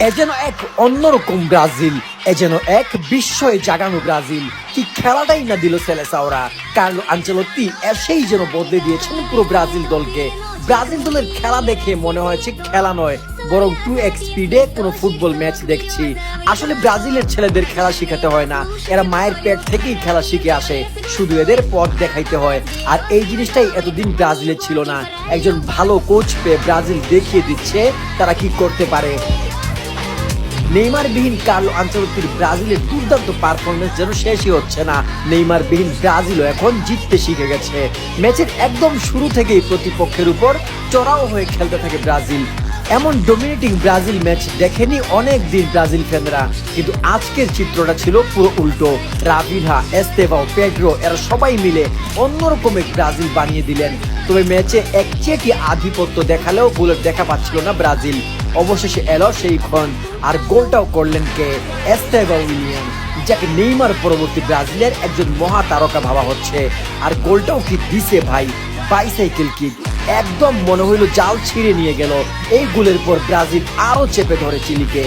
এ যেন এক অন্যরকম ব্রাজিল, এ যেন এক বিস্ময়ে জাগানো ব্রাজিল। কি খেলাটাই না দিল সেলেসাওরা। কার্লো আনচেলত্তি এসেই যেন বদলে দিয়েছেন পুরো ব্রাজিল দলকে। ব্রাজিল দলের খেলা দেখে মনে হয়েছে খেলা নয়, বরং 2x স্পিডে কোনো ফুটবল ম্যাচ দেখছি। আসলে ব্রাজিলের ছেলেদের খেলা শিখাতে হয় না, এরা মায়ের পেট থেকেই খেলা শিখে আসে, শুধু এদের পথ দেখাইতে হয়। আর এই জিনিসটাই এতদিন ব্রাজিলে ছিল না। একজন ভালো কোচ পেয়ে ব্রাজিল দেখিয়ে দিচ্ছে তারা কি করতে পারে। নেইমার বিহীন কার্লো আনচেলত্তির ব্রাজিলের দুর্দান্ত পারফরমেন্স যেন শেষই হচ্ছে না। নেইমার বিহীন ব্রাজিলও এখন জিততে শিখে গেছে। ম্যাচের একদম শুরু থেকেই প্রতিপক্ষের উপর চড়াও হয়ে খেলতে থাকে ব্রাজিল। এমন ডমিনেটিং ব্রাজিল ম্যাচ দেখেনি অনেক দিন ব্রাজিল ফ্যানরা, কিন্তু আজকের চিত্রটা ছিল পুরো উল্টো। রাফিনহা, এস্তেভাও, পেড্রো এরা সবাই মিলে অন্যরকম এক ব্রাজিল বানিয়ে দিলেন। তবে ম্যাচে একচেটি আধিপত্য দেখালেও গোলের দেখা পাচ্ছিল না ব্রাজিল। অবশেষে এলো সেই ক্ষণ, আর গোলটাও করলেন কে? এস্তেভাও উইলিয়ান, যাকে নেইমার পরবর্তী ব্রাজিলের একজন মহা তারকা ভাবা হচ্ছে। আর গোলটাও কি দিছে ভাই, বাইসাইকেল কিক, একদম মনে হইল জাল ছিঁড়ে নিয়ে গেল। এই গোলের পর ব্রাজিল আরো চেপে ধরে চিলিকে।